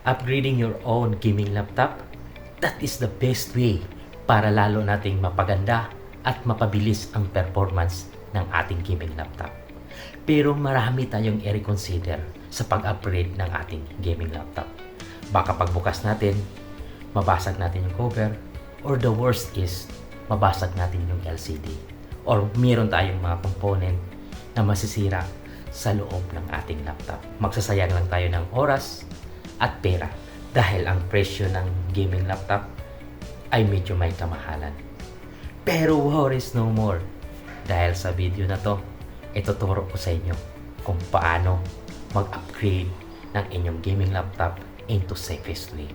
Upgrading your own gaming laptop, that is the best way para lalo nating mapaganda at mapabilis ang performance ng ating gaming laptop. Pero marami tayong i-reconsider sa pag-upgrade ng ating gaming laptop. Baka pagbukas natin, mabasag natin yung cover, or the worst is, mabasag natin yung LCD. Or meron tayong mga component na masisira sa loob ng ating laptop. Magsasayang lang tayo ng oras at pera dahil ang presyo ng gaming laptop ay medyo may kamahalan. Pero worries no more dahil sa video na to, ituturo ko sa inyo kung paano mag-upgrade ng inyong gaming laptop into safest way.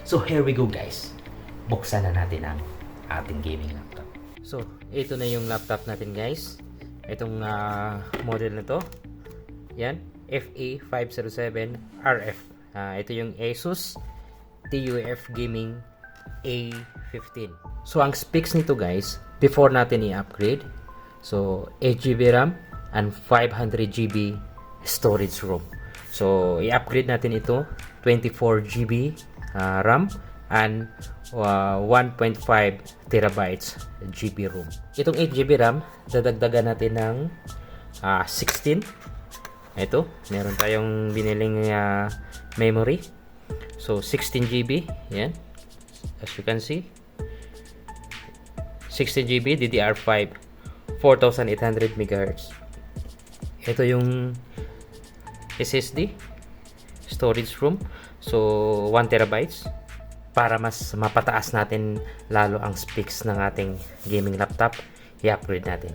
So here we go guys, buksan na natin ang ating gaming laptop. So ito na yung laptop natin guys, itong model na to, yan, FA507RF. Ito yung Asus TUF Gaming A15. So ang specs nito guys, before natin i-upgrade, so 8GB RAM and 500GB storage room. So i-upgrade natin ito 24GB RAM and 1.5 terabytes GB room. Itong 8GB RAM, dadagdagan natin ng 16. Ito, meron tayong biniling memory. So 16GB, yan. As you can see, 16GB DDR5 4800 MHz. Ito yung SSD storage room. So 1 terabytes para mas mapataas natin lalo ang specs ng ating gaming laptop, i-upgrade natin.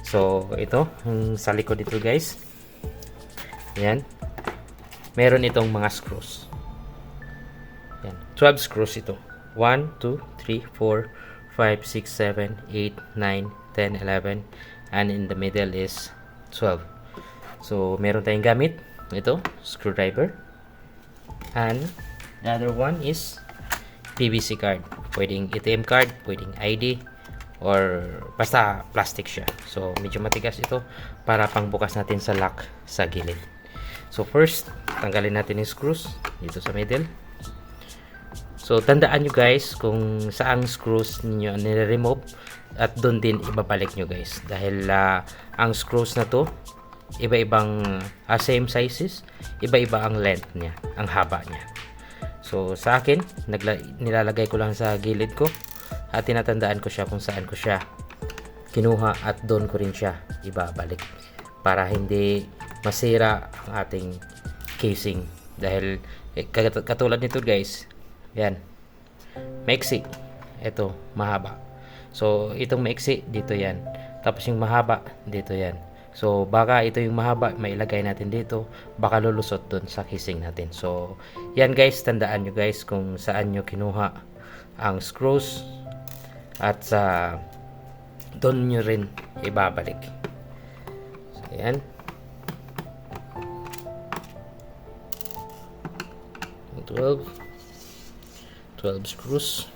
So ito, sa likod dito guys, yan, meron itong mga screws. Yan, 12 screws ito. 1, 2, 3, 4, 5, 6, 7, 8, 9, 10, 11, and in the middle is 12. So meron tayong gamit ito, screwdriver, and the other one is PVC card. Pwedeng ATM card, pwedeng ID, or basta plastic siya. So medyo matigas ito para pangbukas natin sa lock sa gilid. So first, tanggalin natin yung screws dito sa middle. So tandaan nyo guys kung saang screws ninyo nire-remove at doon din ibabalik nyo guys. Dahil ang screws na to, iba-ibang same sizes, iba-iba ang length niya, ang haba niya. So sa akin, nilalagay ko lang sa gilid ko at tinatandaan ko siya kung saan ko siya kinuha at doon ko rin siya ibabalik para hindi masira ang ating casing. Dahil katulad nito guys, yan, maiksi, ito mahaba. So itong maiksi dito yan, tapos yung mahaba dito yan. So baka ito yung mahaba mailagay natin dito, baka lulusot dun sa casing natin. So yan guys, tandaan nyo guys kung saan nyo kinuha ang screws at sa doon nyo rin ibabalik. So yan, 12 screws.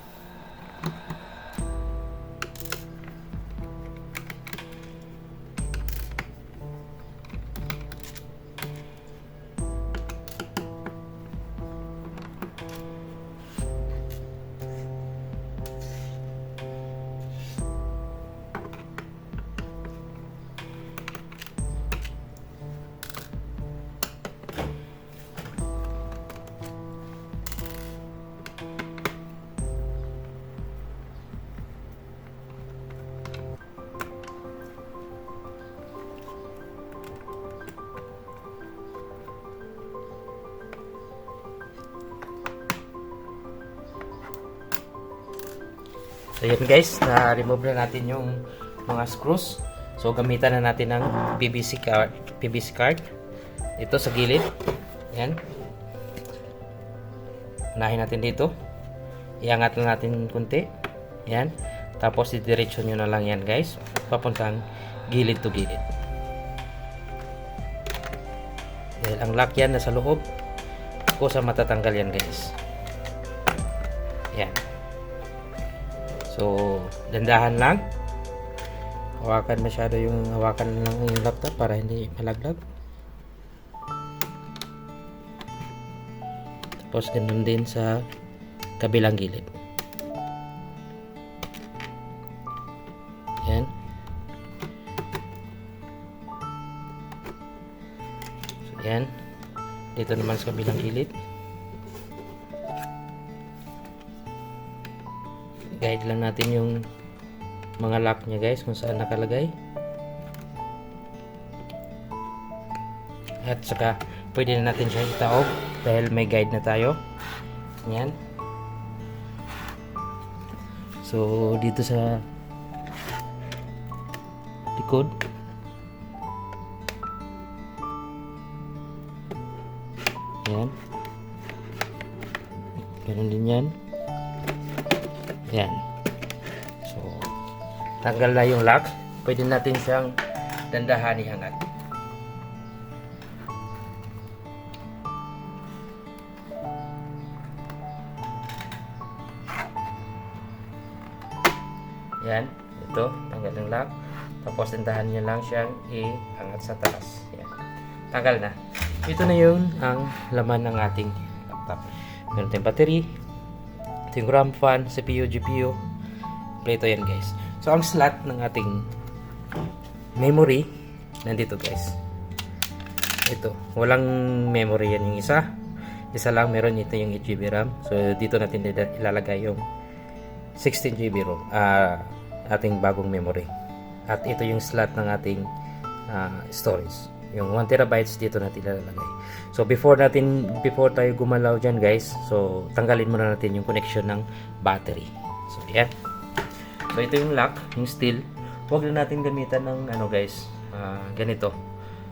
So yan guys, na-remove na natin yung mga screws. So gamitan na natin ng PVC card. Ito sa gilid. Yan. Unahin natin dito. Iangat na natin kunti. Yan. Tapos didiretso nyo na lang yan guys, papuntang gilid to gilid. Dahil ang lock yan nasa loob, kusa matatanggal yan guys. Yan. So, dandahan lang. Hawakan masyado hawakan lang yung laptop para hindi malaglag. Tapos ganun din sa kabilang gilid. Yan. So, yan. Dito naman sa kabilang gilid. Guide lang natin yung mga lock niya guys, kung saan nakalagay. At saka pwede na natin siya itaob dahil may guide na tayo. Yan. So dito sa likod, yan, ganun din yan. Yan. So tanggal na yung lock, pwede natin siyang dandahan iangat. Yan, ito, tanggal ng lock. Tapos tindahan nyo lang siyang iangat sa taas. Yan. Tanggal na. Ito na yung ang laman ng ating laptop. Meron tayong battery, ito yung RAM, fan, CPU, GPU. Ito yan guys. So ang slot ng ating memory nandito guys. Ito, walang memory yan yung isa. Isa lang meron, ito yung 8GB RAM. So dito natin ilalagay yung 16GB ROM, ating bagong memory. At ito yung slot ng ating storage. Yung 1TB dito natin ilalagay. So before tayo gumalaw dyan guys, so tanggalin muna natin yung connection ng battery. So yan. So ito yung lock, yung steel. Huwag na natin gamitan ng guys, ganito.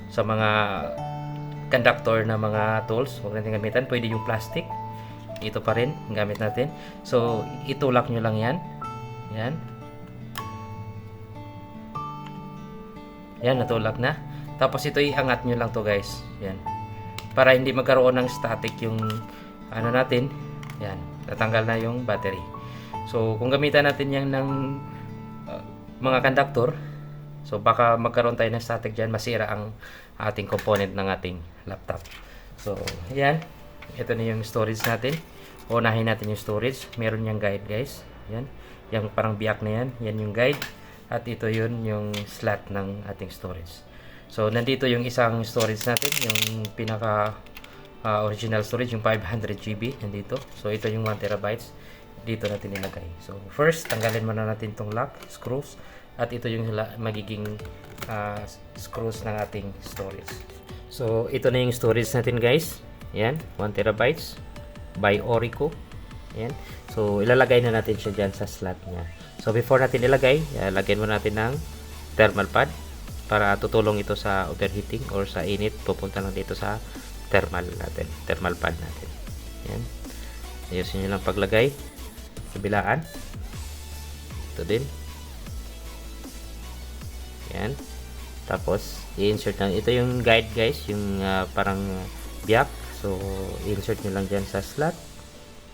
Sa mga conductor na mga tools, huwag natin gamitan. Pwede yung plastic. Ito pa rin ang gamit natin. So itulak nyo lang yan. Yan. Yan, natulak na. Tapos ito iangat nyo lang to guys. Yan. Para hindi magkaroon ng static yung natin. Yan. Natanggal na yung battery. So kung gamitan natin yan ng mga conductor, so baka magkaroon tayo ng static dyan, masira ang ating component ng ating laptop. So yan. Ito na yung storage natin. Unahin natin yung storage. Meron yung guide guys. Yan. Yung parang biyak na yan. Yan yung guide. At ito yun yung slot ng ating storage. So nandito yung isang storage natin. Yung pinaka original storage. Yung 500GB. Nandito. So ito yung 1TB. Dito natin ilagay. So first, tanggalin muna natin itong lock, screws. At ito yung magiging screws ng ating storage. So ito na yung storage natin guys. Yan, 1TB by Orico. Yan. So ilalagay na natin siya dyan sa slot niya. So before natin ilagay, lagyan mo natin ng thermal pad para tutulong ito sa overheating or sa init. Pupunta lang dito sa thermal pad natin. Yan. Ayusin nyo lang paglagay. Kabilaan. Ito din. Yan. Tapos i-insert na. Ito yung guide guys, yung parang biyak. So i-insert nyo lang dyan sa slot.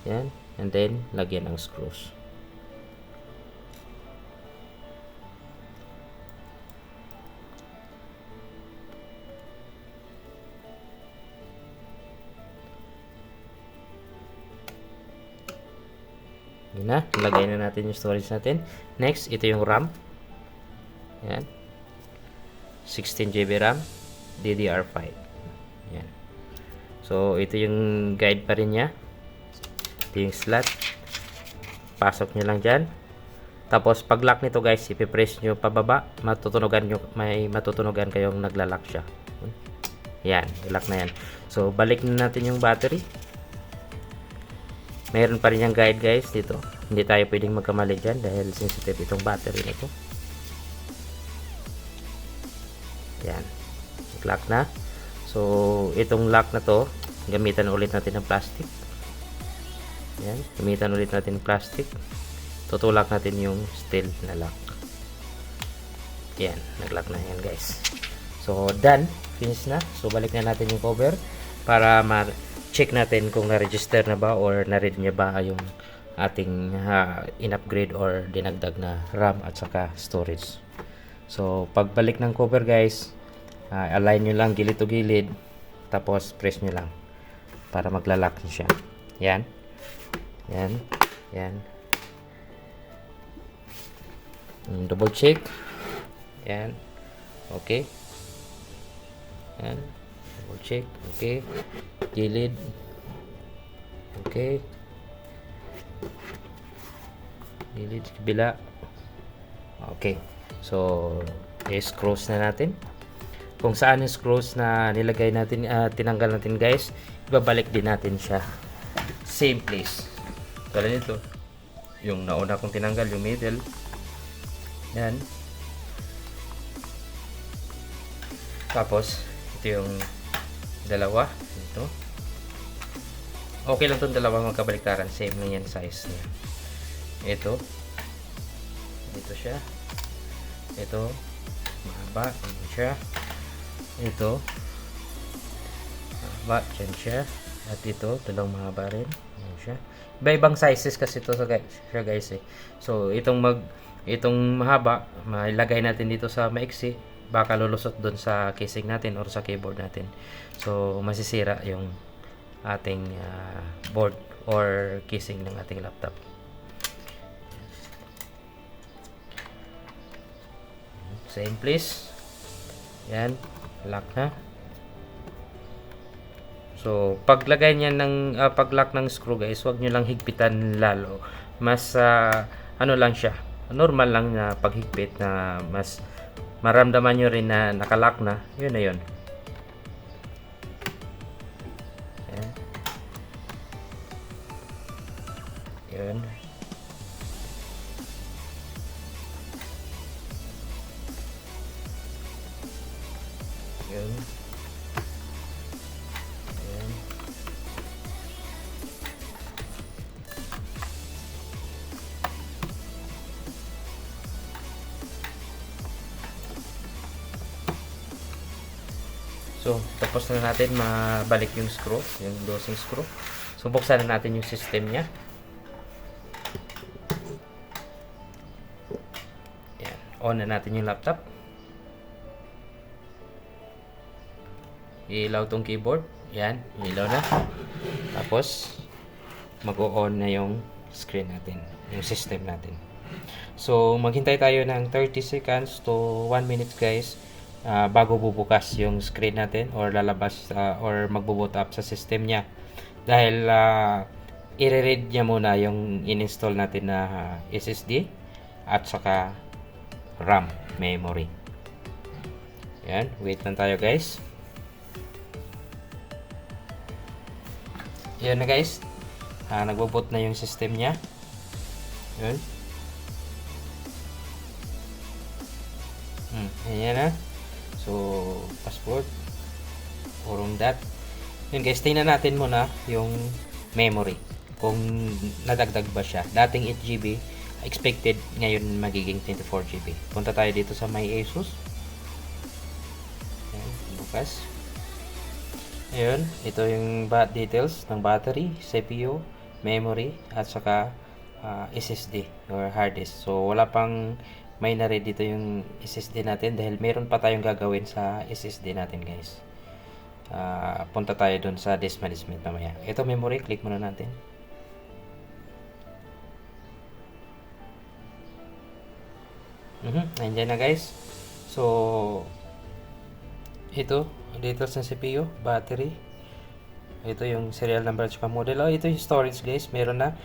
Yan. And then lagyan ng screws. Yan na, lagay na natin yung storage natin. Next, ito yung RAM. Yan. 16GB RAM, DDR5. Yan. So, ito yung guide pa rin niya. Ito yung slot. Pasok nyo lang dyan. Tapos, pag lock nito guys, ipipress nyo pababa. May matutunugan kayong naglalak siya. Yan, lock na yan. So, balik na natin yung battery. Mayroon pa rin yung guide guys dito. Hindi tayo pwedeng magkamali dyan dahil sensitive itong battery nito. Yan. Lock na. So, itong lock na to, gamitan ulit natin ng plastic. Yan. Gamitan ulit natin ng plastic. Tutulak natin yung steel na lock. Yan. Nag-lock na yan guys. So, done. Finish na. So, balik na natin yung cover para check natin kung na-register na ba or na-read niya ba yung ating in-upgrade or dinagdag na RAM at saka storage. So, pagbalik ng cover guys, align nyo lang gilid to gilid, tapos press nyo lang para maglalak siya. Yan. Yan. Yan. Double check. Yan. Okay. Yan. Double check. Okay. Gilid. Okay. Gilid sa kabila. Okay. So, i-screws na natin. Kung saan yung screws na nilagay natin, tinanggal natin guys, ibabalik din natin siya. Same place. Tulad nito. Yung nauna kong tinanggal, yung middle. Yan. Tapos, ito yung dalawa. Ito. Okay lang itong dalawa magkabaliktaran. Same lang yan size niya. Ito. Ito siya. Ito. Mahaba. Ito siya. Ito. Mahaba. Diyan siya. At ito. Dalawang mahaba rin. Ayan siya. Iba-ibang sizes kasi ito siya guys eh. So, itong mahaba, mailagay natin dito sa maiksi. Baka lulusot doon sa casing natin or sa keyboard natin. So, masisira yung ating board or casing ng ating laptop. Same place. Yan. Lock na. So, paglagay niya ng pag-lock ng screw guys, huwag nyo lang higpitan lalo. Mas ano lang siya. Normal lang na paghigpit na mas maramdaman nyo rin na nakalock na. Yun na yun. Yan. Yun. Yun. Yun. So, tapos na natin mabalik yung screw, yung dosing screw. So, buksan na natin yung system niya. Yan. On na natin yung laptop. Ilaw tong keyboard. Yan, ilaw na. Tapos, mag-on na yung screen natin, yung system natin. So, maghintay tayo ng 30 seconds to 1 minute guys. Bago bubukas yung screen natin or lalabas or magbo-boot up sa system niya. Dahil i-read niya muna yung in-install natin na SSD at saka RAM memory. Yan, wait lang tayo guys. Yan na guys. Nagbo-boot na yung system niya. Yun. Ayan na. So, password from that. Yun guys, tingnan natin muna yung memory. Kung nadagdag ba siya. Dating 8GB, expected ngayon magiging 24GB. Punta tayo dito sa My Asus. Ayan, bukas. Ayun, ito yung details ng battery, CPU, memory, at saka SSD or hard disk. So, wala pang may na-read dito yung SSD natin dahil meron pa tayong gagawin sa SSD natin guys. Punta tayo dun sa disk management mamaya. Ito memory, click muna natin. Nandiyan na guys. So, ito, details ng CPU, battery. Ito yung serial number at model. Ito yung storage guys. Meron na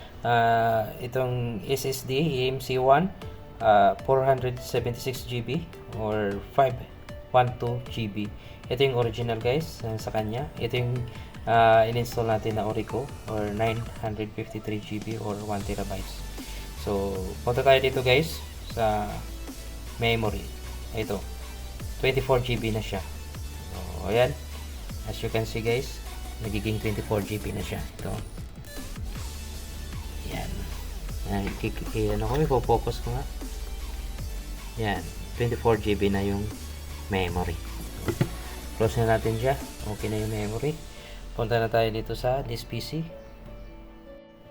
itong SSD EMC1 476GB or 512GB. Ito yung original guys sa kanya. Ito yung in-install natin na Orico or 953GB or 1TB. So, punta tayo dito guys sa memory. Ito, 24GB na siya. So, ayan. As you can see guys, nagiging 24GB na siya. Ito. Ayan. Ano ko, ipo-focus ko nga. Yan, 24GB na yung memory. Close na natin siya. Okay na yung memory. Punta na tayo dito sa disk PC.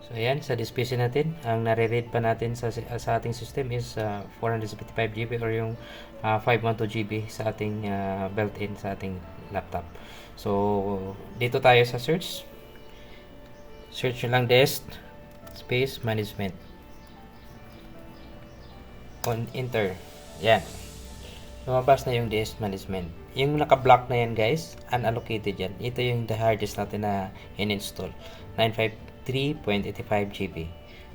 So ayan, sa disk PC natin, ang nare-read pa natin sa ating system is 475GB or yung 512GB sa ating built-in sa ating laptop. So dito tayo sa search. Search nyo lang desk space management. On enter. Yan. Lumabas na yung disk management. Yung naka-block na yan guys, unallocated yan. Ito yung the hard disk natin na in-install. 953.85 GB.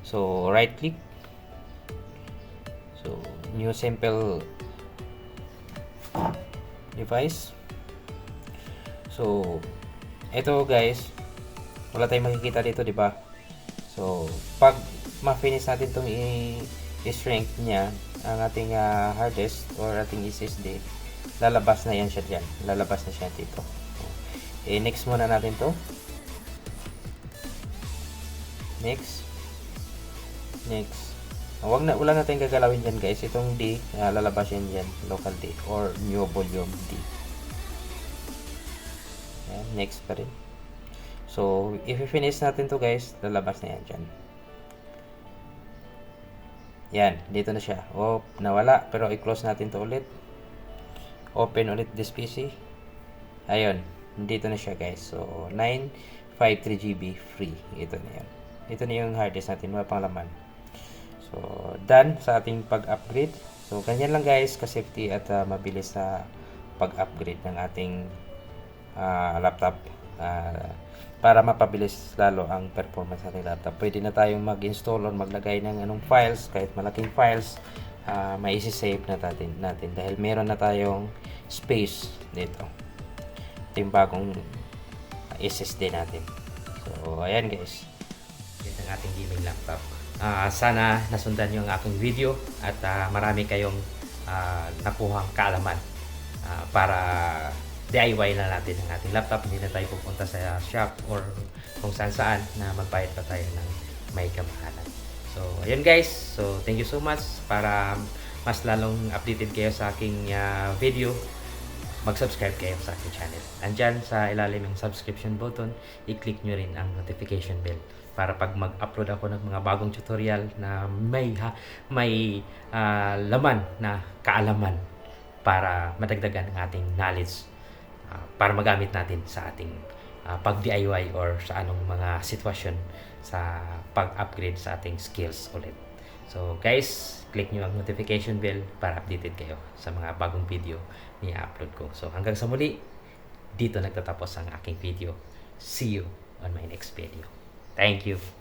So, right click. So, new sample device. So, ito guys, wala tayong makikita dito, di ba? So, pag ma-finish natin itong i-shrink niya, ang ating hard disk or ating SSD, lalabas na yan siya dyan. Lalabas na siya dito. Next muna natin to. Next. Wala na tayong gagalawin dyan guys. Itong D, lalabas yan dyan. Local D or new volume D. Ayan, next pa rin. So, if i-finish natin to guys, lalabas na yan dyan. Yan, dito na siya. Oh, nawala. Pero i-close natin to ulit. Open ulit this PC. Ayun, dito na siya guys. So, 953 GB free. Ito na yan. Ito na yung hard disk natin. Wala pang laman. So, done sa ating pag-upgrade. So, ganyan lang guys, ka-safety at mabilis sa pag-upgrade ng ating laptop. Para mapabilis lalo ang performance ng ating laptop. Pwede na tayong mag-install or maglagay ng anong files, kahit malaking files, may isi-save na natin dahil meron na tayong space dito. Ito yung bagong SSD natin. So, ayan guys. Ito ang ating gaming laptop. Sana nasundan nyo ang aking video at marami kayong nakuhang kaalaman para DIY na natin ang ating laptop. Hindi na tayo pupunta sa shop or kung saan na magbayad pa tayo ng may kamahalan. So, ayun guys. So, thank you so much. Para mas lalong updated kayo sa aking video, mag-subscribe kayo sa aking channel. Andyan sa ilalim ng subscription button, i-click nyo rin ang notification bell para pag mag-upload ako ng mga bagong tutorial na may laman na kaalaman para madagdagan ang ating knowledge para magamit natin sa ating pag-DIY or sa anong mga sitwasyon sa pag-upgrade sa ating skills ulit. So guys, click nyo ang notification bell para updated kayo sa mga bagong video ni upload ko. So hanggang sa muli, dito nagtatapos ang aking video. See you on my next video. Thank you.